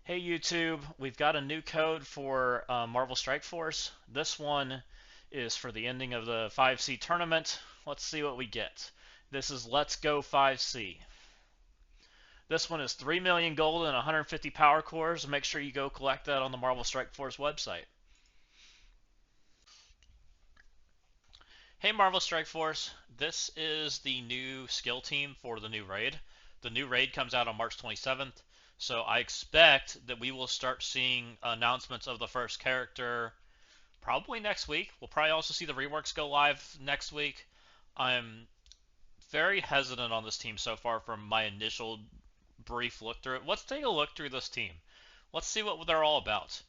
Hey YouTube, we've got a new code for Marvel Strike Force. This one is for the ending of the 5C tournament. Let's see what we get. This is Let's Go 5C. This one is 3 million gold and 150 power cores. Make sure you go collect that on the Marvel Strike Force website. Hey Marvel Strike Force, this is the new skill team for the new raid. The new raid comes out on March 27th, so I expect that we will start seeing announcements of the first character probably next week. We'll probably also see the reworks go live next week. I'm very hesitant on this team so far from my initial brief look through it. Let's take a look through this team. Let's see what they're all about.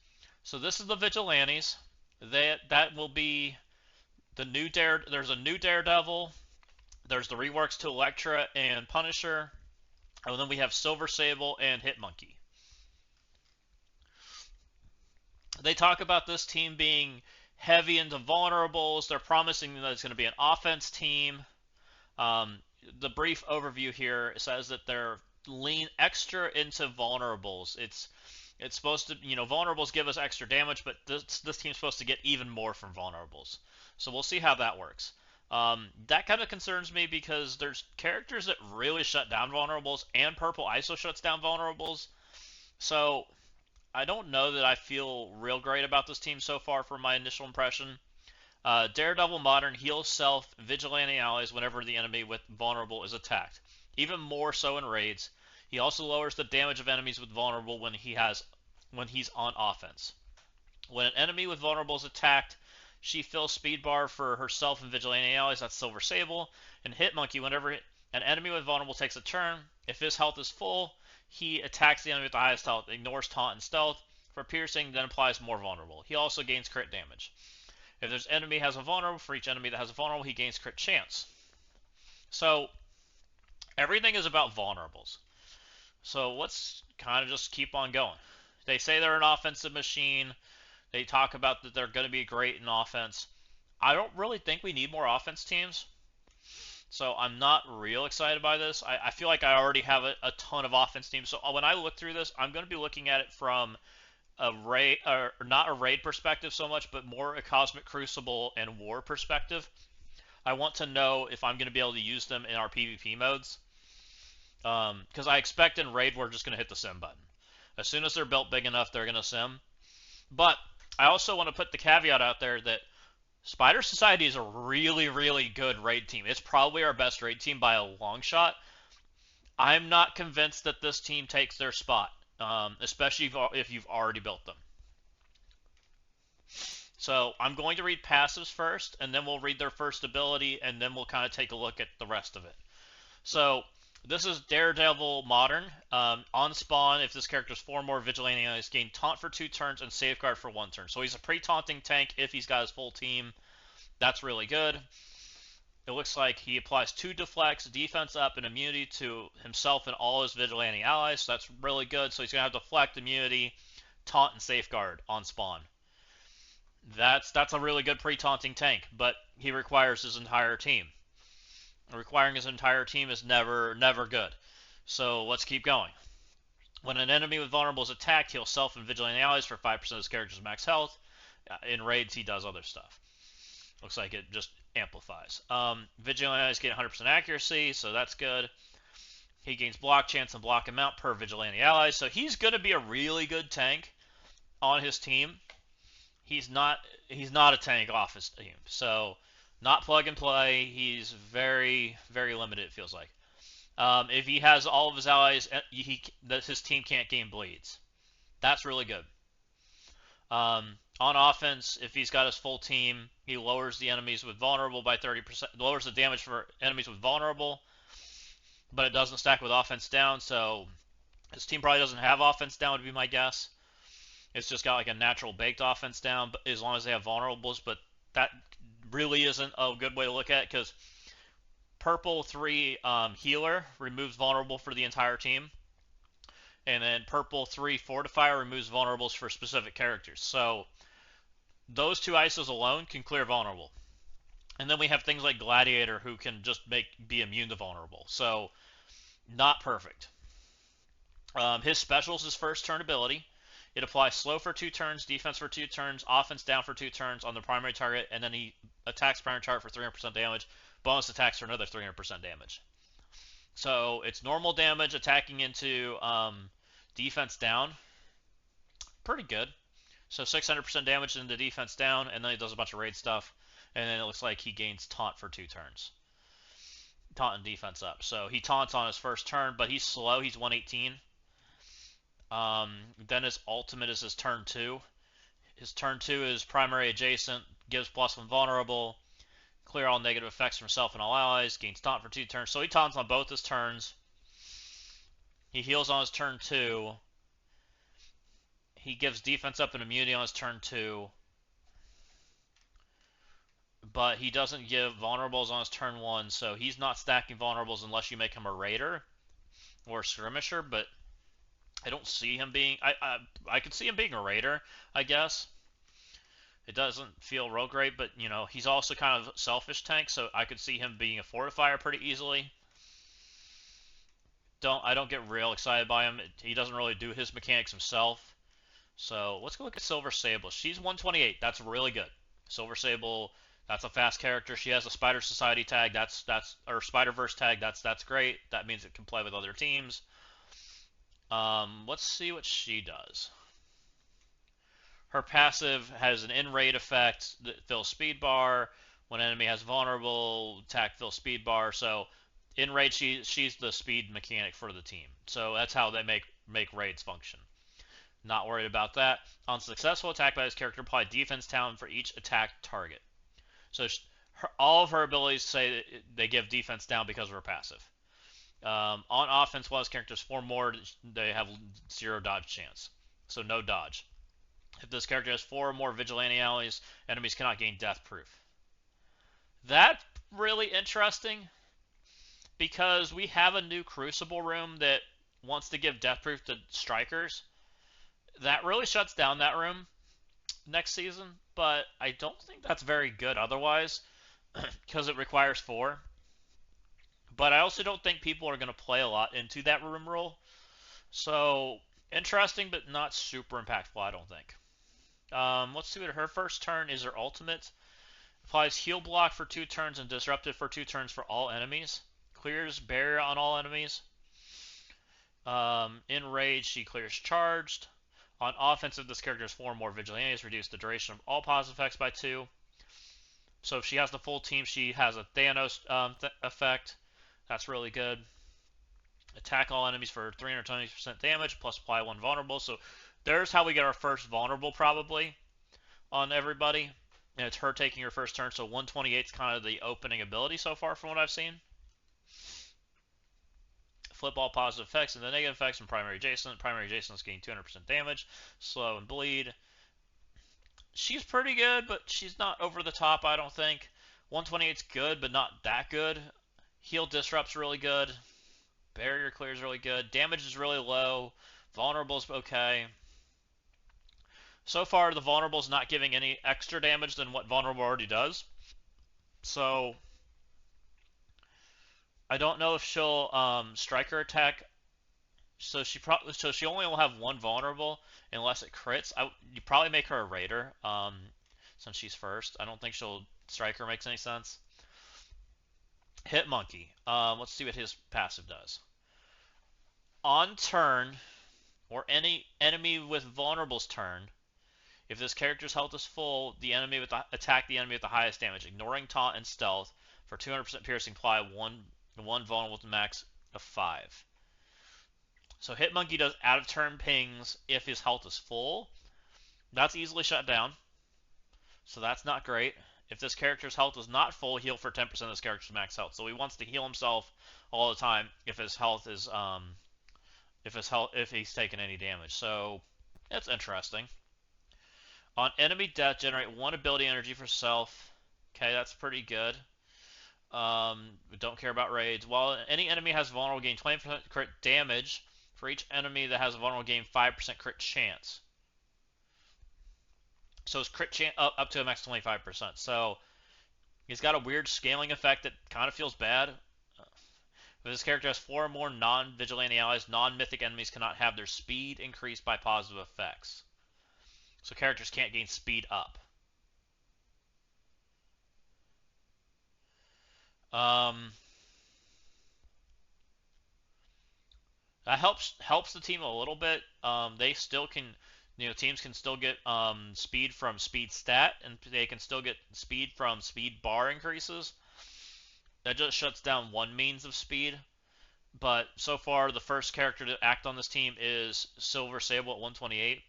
So this is the Vigilantes. That will be the new There's a new Daredevil. There's the reworks to Elektra and Punisher. And then we have Silver Sable and Hitmonkey. They talk about this team being heavy into vulnerables. They're promising that it's going to be an offense team. The brief overview here says that they're lean extra into vulnerables. It's supposed to, vulnerables give us extra damage, but this team's supposed to get even more from vulnerables. So we'll see how that works. That kind of concerns me because there's characters that really shut down vulnerables, and Purple ISO shuts down vulnerables. So I don't know that I feel real great about this team so far from my initial impression. Daredevil Modern heals self, vigilante allies whenever the enemy with vulnerable is attacked. Even more so in raids. He also lowers the damage of enemies with vulnerable when he's on offense. When an enemy with vulnerable is attacked, she fills speed bar for herself and vigilante allies. That's Silver Sable. And Hitmonkey, whenever an enemy with vulnerable takes a turn, if his health is full, he attacks the enemy with the highest health, ignores taunt and stealth for piercing, then applies more vulnerable. He also gains crit damage. If this enemy has a vulnerable, for each enemy that has a vulnerable, he gains crit chance. So everything is about vulnerables. So let's kind of just keep on going. They say they're an offensive machine. They talk about that they're going to be great in offense. I don't really think we need more offense teams. So I'm not real excited by this. I feel like I already have a ton of offense teams. So when I look through this, I'm going to be looking at it from a raid, or not a raid perspective so much, but more a Cosmic Crucible and War perspective. I want to know if I'm going to be able to use them in our PvP modes. Because I expect in raid we're just going to hit the sim button. As soon as they're built big enough, they're going to sim. But I also want to put the caveat out there that Spider Society is a really, really good raid team. It's probably our best raid team by a long shot. I'm not convinced that this team takes their spot, especially if you've already built them. So I'm going to read passives first, and then we'll read their first ability, and then we'll kind of take a look at the rest of it. So this is Daredevil Modern. On spawn, if this character is 4 more vigilante allies, gain taunt for 2 turns and safeguard for 1 turn. So he's a pre-taunting tank if he's got his full team. That's really good. It looks like he applies 2 deflects, defense up, and immunity to himself and all his vigilante allies. So that's really good. So he's going to have deflect, immunity, taunt, and safeguard on spawn. That's a really good pre-taunting tank, but he requires his entire team. Requiring his entire team is never good. So let's keep going. When an enemy with vulnerable is attacked, he'll self and vigilante allies for 5% of his character's max health. In raids, he does other stuff. Looks like it just amplifies. Vigilante allies gain 100% accuracy, so that's good. He gains block chance and block amount per vigilante ally, so he's going to be a really good tank on his team. He's not a tank off his team, so not plug and play. He's very, very limited, it feels like. If he has all of his allies, his team can't gain bleeds. That's really good. On offense, if he's got his full team, he lowers the enemies with vulnerable by 30%, lowers the damage for enemies with vulnerable, but it doesn't stack with offense down, so his team probably doesn't have offense down, would be my guess. It's just got like a natural baked offense down, but as long as they have vulnerables, but that really isn't a good way to look at it, because Purple 3 Healer removes vulnerable for the entire team, and then Purple 3 Fortifier removes vulnerables for specific characters. So those 2 ISOs alone can clear vulnerable. And then we have things like Gladiator who can just be immune to vulnerable. So not perfect. His special is his first turn ability. It applies slow for 2 turns, defense for 2 turns, offense down for 2 turns on the primary target, and then he attacks primary target for 300% damage. Bonus attacks for another 300% damage. So it's normal damage attacking into defense down. Pretty good. So 600% damage into defense down, and then he does a bunch of raid stuff, and then it looks like he gains taunt for 2 turns. Taunt and defense up. So he taunts on his first turn, but he's slow. He's 118. Then his ultimate is his turn 2. His turn 2 is primary adjacent, gives +1 vulnerable, clear all negative effects from himself and all allies, gains taunt for 2 turns. So he taunts on both his turns. He heals on his turn 2. He gives defense up and immunity on his turn 2. But he doesn't give vulnerables on his turn 1, so he's not stacking vulnerables unless you make him a raider or a skirmisher, but I don't see him being... I could see him being a raider, I guess. It doesn't feel real great, but, you know, he's also kind of selfish tank, so I could see him being a fortifier pretty easily. I don't get real excited by him. He doesn't really do his mechanics himself. So let's go look at Silver Sable. She's 128. That's really good. Silver Sable, that's a fast character. She has a Spider Society tag. That's or Spider Verse tag. That's great. That means it can play with other teams. Let's see what she does. Her passive has an in-raid effect that fills speed bar. When enemy has vulnerable, attack fills speed bar. So in raid, she's the speed mechanic for the team. So that's how they make raids function. Not worried about that. On successful attack by this character, apply defense talent for each attack target. So all of her abilities say they give defense down because of her passive. On offense, while this character is 4 more, they have 0 dodge chance. So no dodge. If this character has 4 or more vigilante allies, enemies cannot gain death proof. That's really interesting because we have a new Crucible room that wants to give death proof to strikers. That really shuts down that room next season, but I don't think that's very good otherwise because it requires 4. But I also don't think people are going to play a lot into that room rule. So interesting, but not super impactful, I don't think. Let's see what her first turn is. Her ultimate applies heal block for 2 turns and disruptive for 2 turns for all enemies. Clears barrier on all enemies. In rage, she clears charged. On offensive, this character has 4 more vigilantes. Reduce the duration of all positive effects by 2. So if she has the full team, she has a Thanos effect. That's really good. Attack all enemies for 320% damage, plus apply 1 vulnerable. So there's how we get our first vulnerable, probably, on everybody. And it's her taking her first turn, so 128 is kind of the opening ability so far from what I've seen. Flip all positive effects and the negative effects from primary adjacent. Primary adjacent is getting 200% damage. Slow and bleed. She's pretty good, but she's not over the top, I don't think. 128's good, but not that good. Heal disrupt's really good. Barrier clear is really good. Damage is really low. Vulnerable's okay. So far, the vulnerable's not giving any extra damage than what vulnerable already does. So I don't know if she'll striker attack. So she only will have 1 vulnerable unless it crits. You probably make her a raider since she's first. I don't think she'll striker makes any sense. Hit monkey. Let's see what his passive does. On turn, or any enemy with vulnerable's turn, if this character's health is full, attack the enemy with the highest damage, ignoring taunt and stealth for 200% piercing. Apply one vulnerable to max of 5. So Hitmonkey does out of turn pings if his health is full. That's easily shut down. So that's not great. If this character's health is not full, heal for 10% of this character's max health. So he wants to heal himself all the time if his health is if he's taken any damage. So that's interesting. On enemy death, generate 1 ability energy for self. Okay, that's pretty good. Don't care about raids. While any enemy has vulnerable, gain 20% crit damage. For each enemy that has a vulnerable, gain 5% crit chance. So it's crit chance up to a max 25%. So he's got a weird scaling effect that kind of feels bad. If this character has 4 or more non-vigilante allies, non-mythic enemies cannot have their speed increased by positive effects. So characters can't gain speed up. Um, that helps the team a little bit. They still can, teams can still get speed from speed stat, and they can still get speed from speed bar increases. That just shuts down one means of speed. But so far, the first character to act on this team is Silver Sable at 128,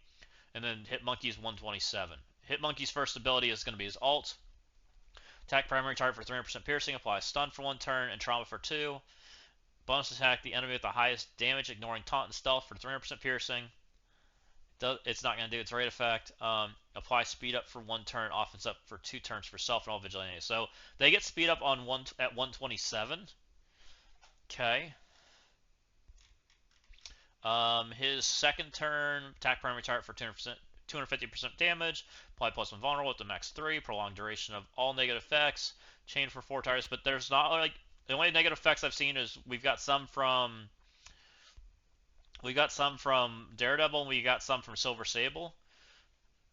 and then Hitmonkey is 127. Hitmonkey's first ability is going to be his ult. Attack primary target for 300% piercing, apply stun for 1 turn, and trauma for 2. Bonus attack the enemy with the highest damage, ignoring taunt and stealth for 300% piercing. It's not going to do its rate effect. Apply speed up for 1 turn, offense up for 2 turns for self and all vigilantes. So they get speed up on at 127. Okay. His second turn, attack primary target for 250% damage, apply +1 vulnerable with the max 3, prolonged duration of all negative effects, chain for 4 targets, but there's not like, the only negative effects I've seen is we got some from Daredevil and we got some from Silver Sable,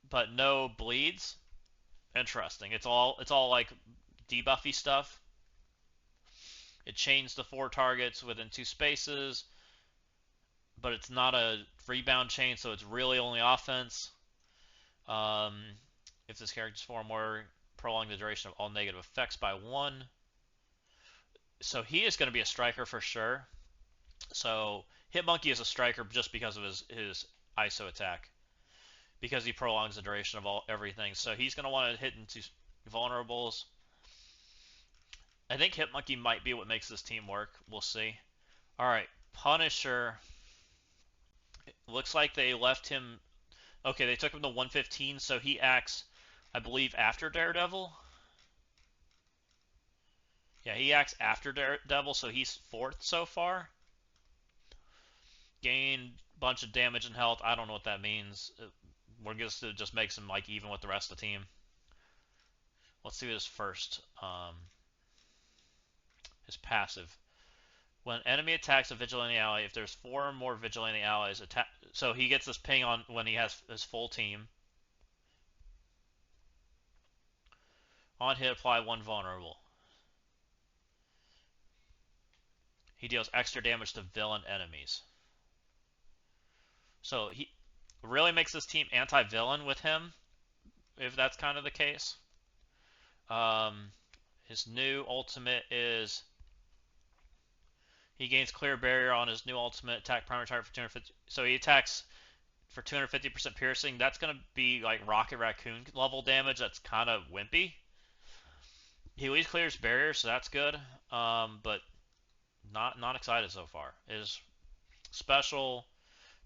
but no bleeds. Interesting. It's all like debuffy stuff. It chains the 4 targets within 2 spaces, but it's not a rebound chain, so it's really only offense. If this character's 4 or more, prolong the duration of all negative effects by 1. So he is going to be a striker for sure. So Hitmonkey is a striker just because of his ISO attack, because he prolongs the duration of everything. So he's going to want to hit into vulnerables. I think Hitmonkey might be what makes this team work. We'll see. All right, Punisher. It looks like they left him. Okay, they took him to 115, so he acts, I believe, after Daredevil. Yeah, he acts after Daredevil, so he's 4th so far. Gained a bunch of damage and health. I don't know what that means. We're just makes him like even with the rest of the team. Let's see his first. His passive. When enemy attacks a vigilante ally, if there's 4 or more vigilante allies attack, so he gets this ping on when he has his full team. On hit, apply 1 vulnerable. He deals extra damage to villain enemies. So he really makes this team anti-villain with him, if that's kind of the case. His new ultimate is he gains clear barrier on his new ultimate, attack primary target for 250. So he attacks for 250% piercing. That's going to be like Rocket Raccoon level damage. That's kind of wimpy. He at least clears barrier, so that's good. But not excited so far. His special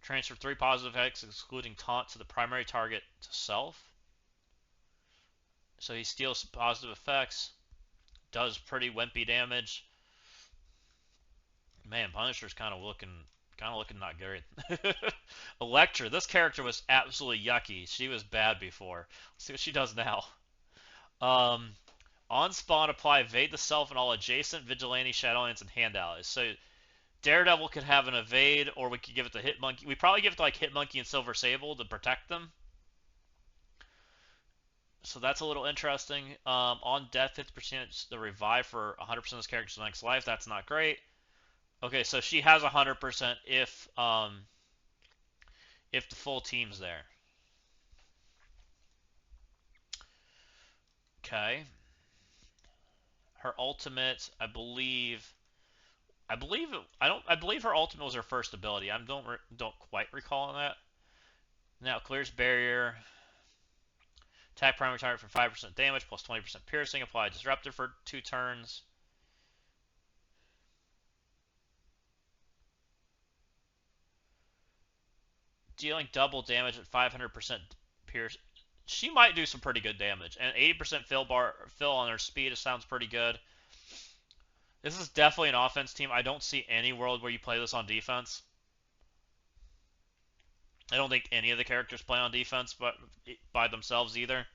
transfer 3 positive effects, excluding taunt, to the primary target to self. So he steals positive effects, does pretty wimpy damage. Man, Punisher's kind of looking not good. Elektra, this character was absolutely yucky. She was bad before. Let's see what she does now. On spawn, apply evade the self and all adjacent vigilante, shadowlands, and hand allies. So Daredevil could have an evade, or we could give it to Hitmonkey. We probably give it to like Hitmonkey and Silver Sable to protect them. So that's a little interesting. On death, 50% the revive for 100% of this character's next life. That's not great. Okay, so she has 100% if the full team's there. Okay. Her ultimate, I believe her ultimate was her first ability. I don't quite recall that. Now clears barrier. Attack primary target for 5% damage plus 20% piercing. Apply disruptor for 2 turns. Dealing double damage at 500% pierce. She might do some pretty good damage. And 80% fill on her speed sounds pretty good. This is definitely an offense team. I don't see any world where you play this on defense. I don't think any of the characters play on defense but by themselves either.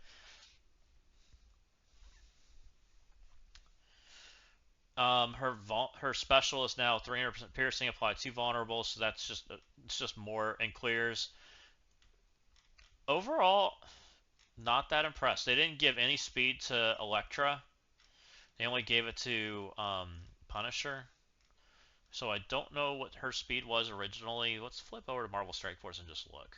Her special is now 300% piercing, apply 2 vulnerable, so that's just it's just more and clears. Overall, not that impressed. They didn't give any speed to Electra. They only gave it to Punisher. So I don't know what her speed was originally. Let's flip over to Marvel Strike Force and just look.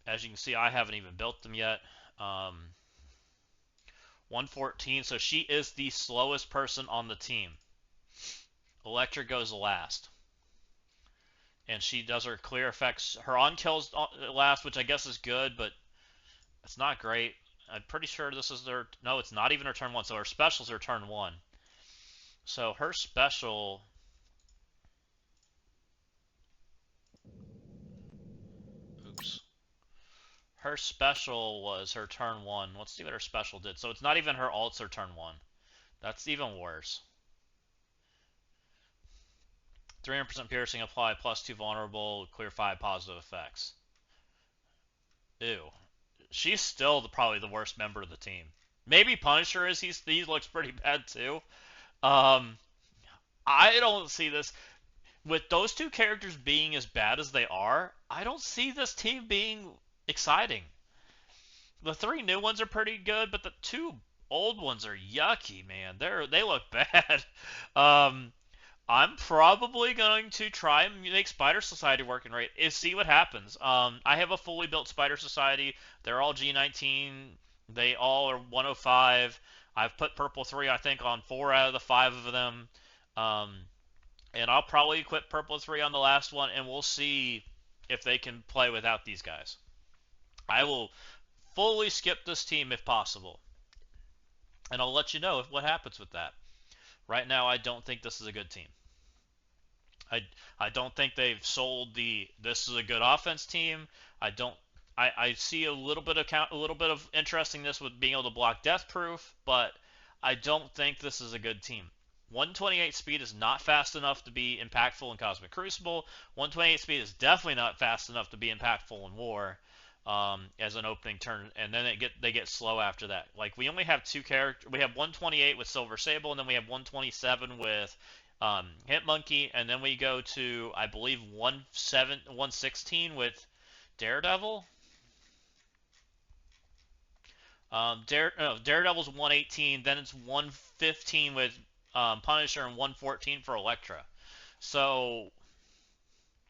As you can see, I haven't even built them yet. 114, so she is the slowest person on the team. Electra goes last. And she does her clear effects. Her on kills last, which I guess is good, but it's not great. I'm pretty sure this is their... No, it's not even her turn 1, so her special's her turn 1. So her special... Oops. Her special was her turn 1. Let's see what her special did. So it's not even her ult's her turn 1. That's even worse. 300% piercing apply, plus 2 vulnerable, clear 5 positive effects. Ew. She's still probably the worst member of the team. Maybe Punisher is. He looks pretty bad too. Um, I don't see this with those two characters being as bad as they are. I don't see this team being exciting. The 3 new ones are pretty good, but the 2 old ones are yucky, man. They look bad. Um, I'm probably going to try and make Spider Society working right and see what happens. I have a fully built Spider Society. They're all G19. They all are 105. I've put Purple 3, I think, on 4 out of the 5 of them. Um, and I'll probably equip Purple 3 on the last one, and we'll see if they can play without these guys. I will fully skip this team if possible, and I'll let you know what happens with that. Right now, I don't think this is a good team. I I don't think they've sold the this is a good offense team. I don't I see a little bit of interestingness with being able to block death proof, but I don't think this is a good team. 128 speed is not fast enough to be impactful in Cosmic Crucible. 128 speed is definitely not fast enough to be impactful in War as an opening turn, and then they get slow after that. Like we only have 2 characters. We have 128 with Silver Sable, and then we have 127 with Hit Monkey, and then we go to I believe 116 with Daredevil. Daredevil's 118, then it's 115 with Punisher, and 114 for Elektra. So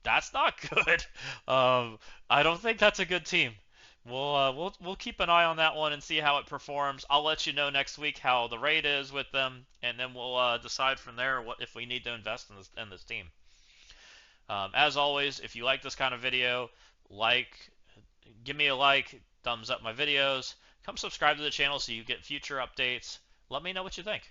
that's not good. I don't think that's a good team. We'll keep an eye on that one and see how it performs. I'll let you know next week how the raid is with them, and then we'll decide from there what if we need to invest in this team. As always, if you like this kind of video, give me a like, thumbs up my videos, come subscribe to the channel so you get future updates. Let me know what you think.